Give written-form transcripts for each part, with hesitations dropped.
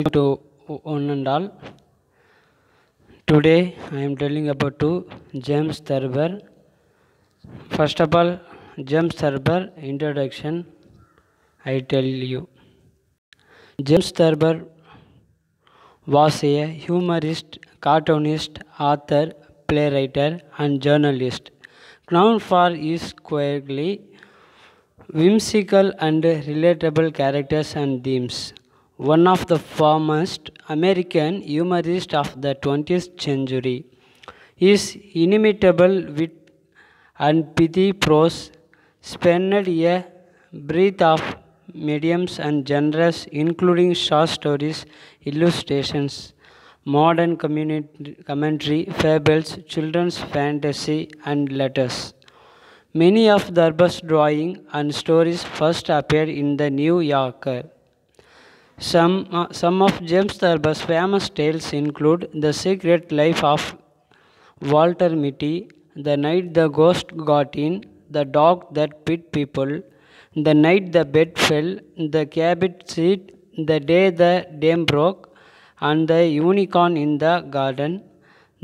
To one and all. Today I am telling about James Thurber. First of all, James Thurber introduction. I tell you, James Thurber was a humorist, cartoonist, author, playwright, and journalist, known for his quirky, whimsical, and relatable characters and themes. One of the foremost American humorists of the 20th century, his inimitable wit and pithy prose spanned a breadth of mediums and genres, including short stories, illustrations, modern commentary, fables, children's fantasy, and letters. Many of Thurber's drawings and stories first appeared in the New Yorker. Some of James Thurber's famous tales include The Secret Life of Walter Mitty, The Night the Ghost Got In, The Dog That Bit People, The Night the Bed Fell, The Cabbage Seed, The Day the Dam Broke, and The Unicorn in the Garden.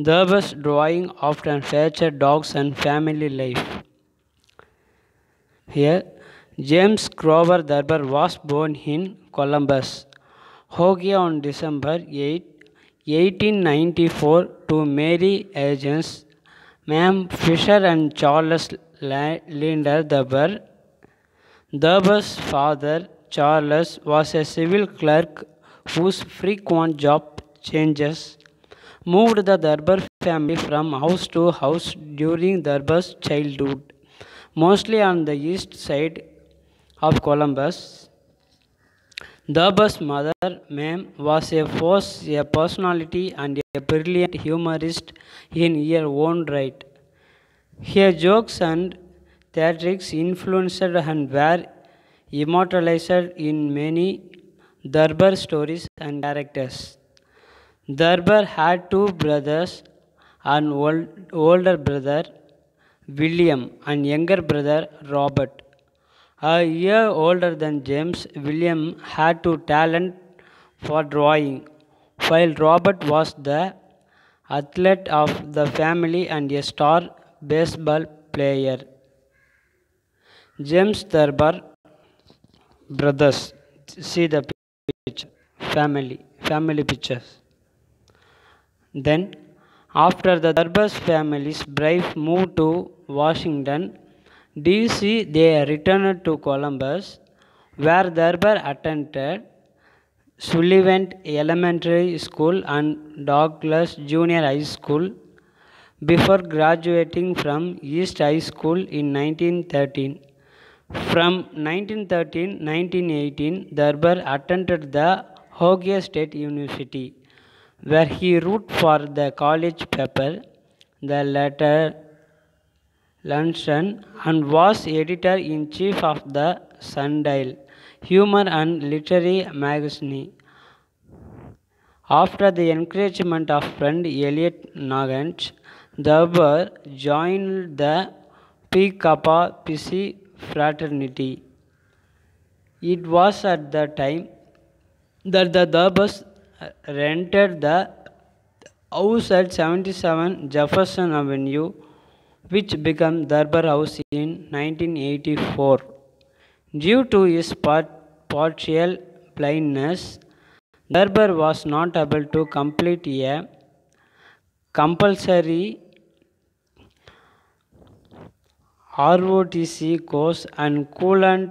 Thurber's drawing often featured dogs and family life. Here, James Grover Thurber was born in Columbus, Ohio on December 8, 1894 to Mary Agnes, Ma'am Fisher and Charles Linder Thurber. Thurber's father, Charles, was a civil clerk whose frequent job changes moved the Thurber family from house to house during Thurber's childhood, mostly on the east side of Columbus. Thurber's mother, Ma'am, was a force, a personality, and a brilliant humorist in her own right. Her jokes and theatrics influenced and were immortalized in many Thurber stories and characters. Thurber had two brothers, an older brother, William, and younger brother, Robert. A year older than James, William had two talent for drawing, while Robert was the athlete of the family and a star baseball player. James Thurber brothers. See the picture. Family pictures. Then, after the Thurber's family's brave moved to Washington, D.C., they returned to Columbus, where Thurber attended Sullivan Elementary School and Douglas Junior High School before graduating from East High School in 1913. From 1913-1918, Thurber attended the Ohio State University, where he wrote for the college paper, the latter Luncheon, and was editor-in-chief of the Sundial, humor and literary magazine. After the encouragement of friend Eliot Nugent, Thurber joined the Pi Kappa Psi fraternity. It was at the time that the Thurbers rented the house at 77 Jefferson Avenue, which became Thurber House in 1984. Due to his partial blindness, Thurber was not able to complete a compulsory ROTC course and couldn't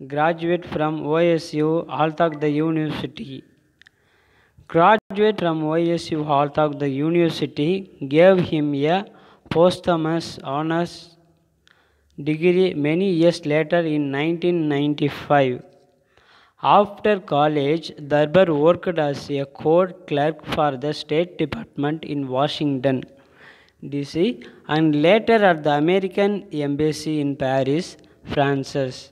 graduate from OSU Although the University. Graduate from OSU Although the University gave him a posthumous honors degree many years later in 1995. After college, Thurber worked as a court clerk for the State Department in Washington, D.C., and later at the American Embassy in Paris, France.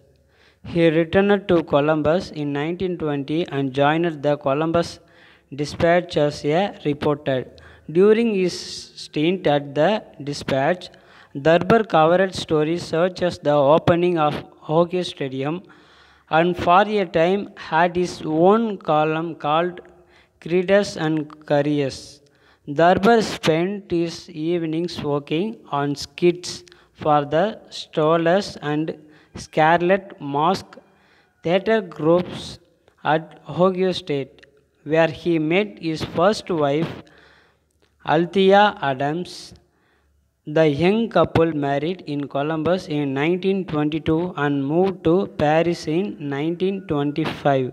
He returned to Columbus in 1920 and joined the Columbus Dispatch as a reporter. During his stint at the Dispatch, Thurber covered stories such as the opening of Hockey Stadium and for a time had his own column called Creedus and Curious. Darbar spent his evenings working on skits for the Strollers and Scarlet Mask theatre groups at Ohio State, where he met his first wife, Althea Adams. The young couple married in Columbus in 1922 and moved to Paris in 1925,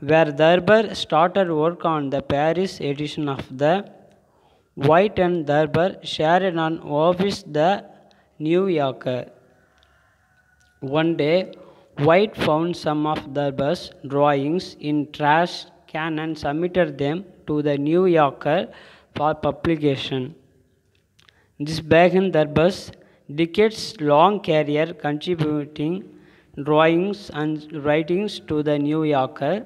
where Darbar started work on the Paris edition of the White and Darbar shared an office the New Yorker. One day, White found some of Darbar's drawings in trash can and submitted them to the New Yorker for publication. This began Darbar's decades-long career contributing drawings and writings to the New Yorker.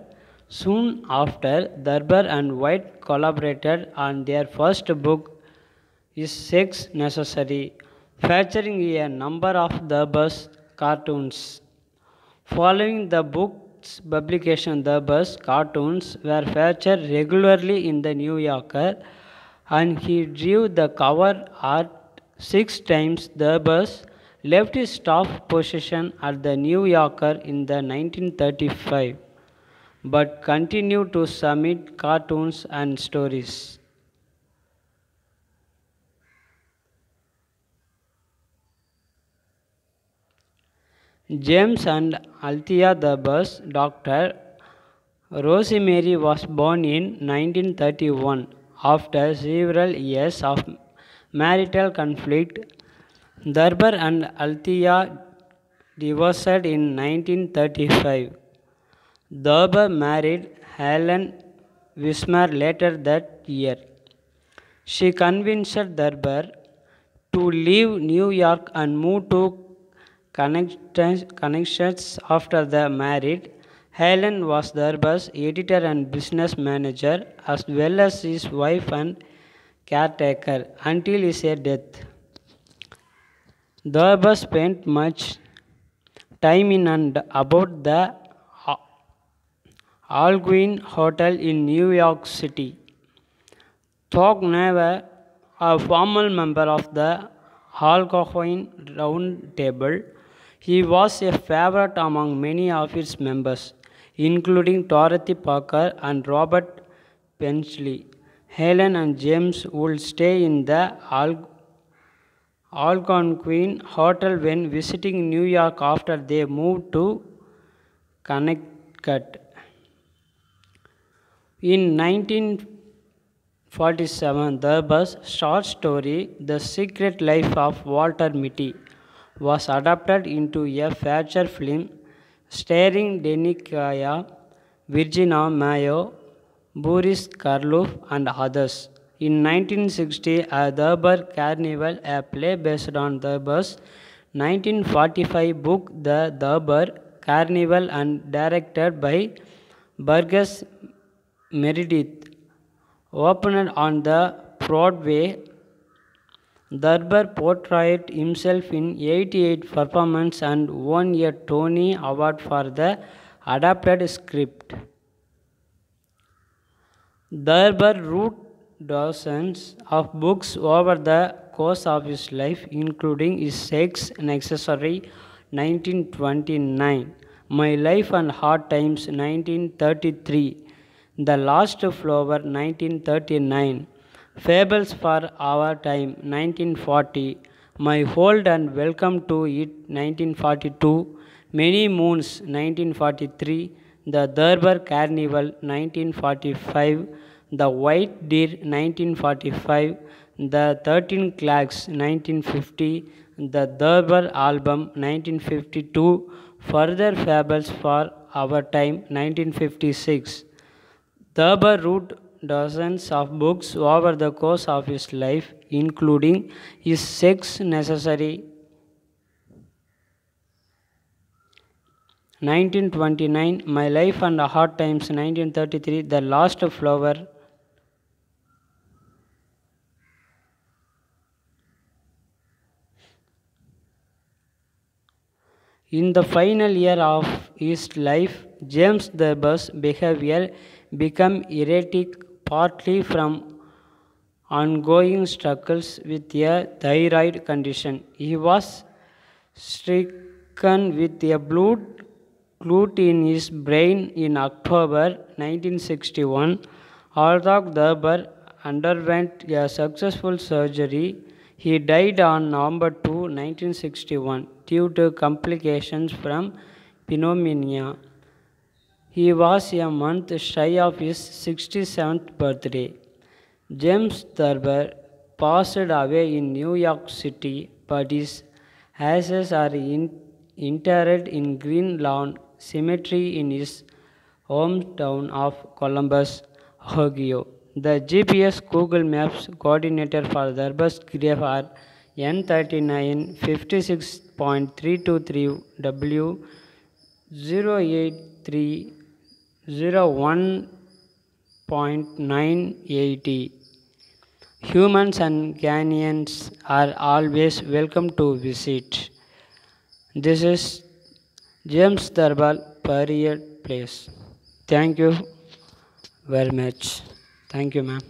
Soon after, Darbar and White collaborated on their first book, Is Sex Necessary?, featuring a number of Darbar's cartoons. Following the book's publication, Darbar's cartoons were featured regularly in the New Yorker, and he drew the cover art 6 times. Darbar's left his staff position at the New Yorker in the 1935, but continued to submit cartoons and stories. James and Althea Darbar's daughter Rosemary was born in 1931. After several years of marital conflict, Darbar and Althea divorced in 1935. Darbar married Helen Wismar later that year. She convinced Darbar to leave New York and move to Connecticut after the marriage. Helen was Darbar's editor and business manager, as well as his wife and caretaker until his death. Darbar spent much time in and about the Algonquin Hotel in New York City. Though never a formal member of the Algonquin Round Table, he was a favorite among many of its members, including Dorothy Parker and Robert Benchley. Helen and James would stay in the Algonquin Hotel when visiting New York after they moved to Connecticut. In 1947, Darbar's short story, The Secret Life of Walter Mitty, was adapted into a feature film starring Denny Kaye, Virginia Mayo, Boris Karloff, and others. In 1960, a Darbar Carnival, a play based on Darbar's 1945 book The Darbar Carnival and directed by Burgess Meredith, opened on the Broadway. Darbar portrayed himself in 88 performances and won a Tony Award for the adapted script. Darbar wrote dozens of books over the course of his life, including Is Sex Necessary? 1929, My Life and Hard Times 1933, The Last Flower 1939, Fables for Our Time 1940, My Hold and Welcome to It 1942, Many Moons 1943, The Darbar Carnival 1945, The White Deer 1945, The 13 Clags 1950, The Darbar Album 1952, Further Fables for Our Time 1956. Darbar wrote dozens of books over the course of his life, including Is Sex Necessary? 1929, My Life and Hard Times 1933, The Last Flower. In the final year of his life, James Darbar's behavior became erratic partly from ongoing struggles with a thyroid condition. He was stricken with a blood clot in his brain in October 1961. Although Darbar underwent a successful surgery, he died on November 2, 1961, due to complications from pneumonia. He was a month shy of his 67th birthday. James Darbar passed away in New York City, but his ashes are interred in Green Lawn Cemetery in his hometown of Columbus, Ohio. The GPS Google Maps coordinator for Darbar's grave are N39 56.323 W 08301.980. Humans and Ghanaians are always welcome to visit. This is James Darbar Burial Place. Thank you very much. Thank you, ma'am.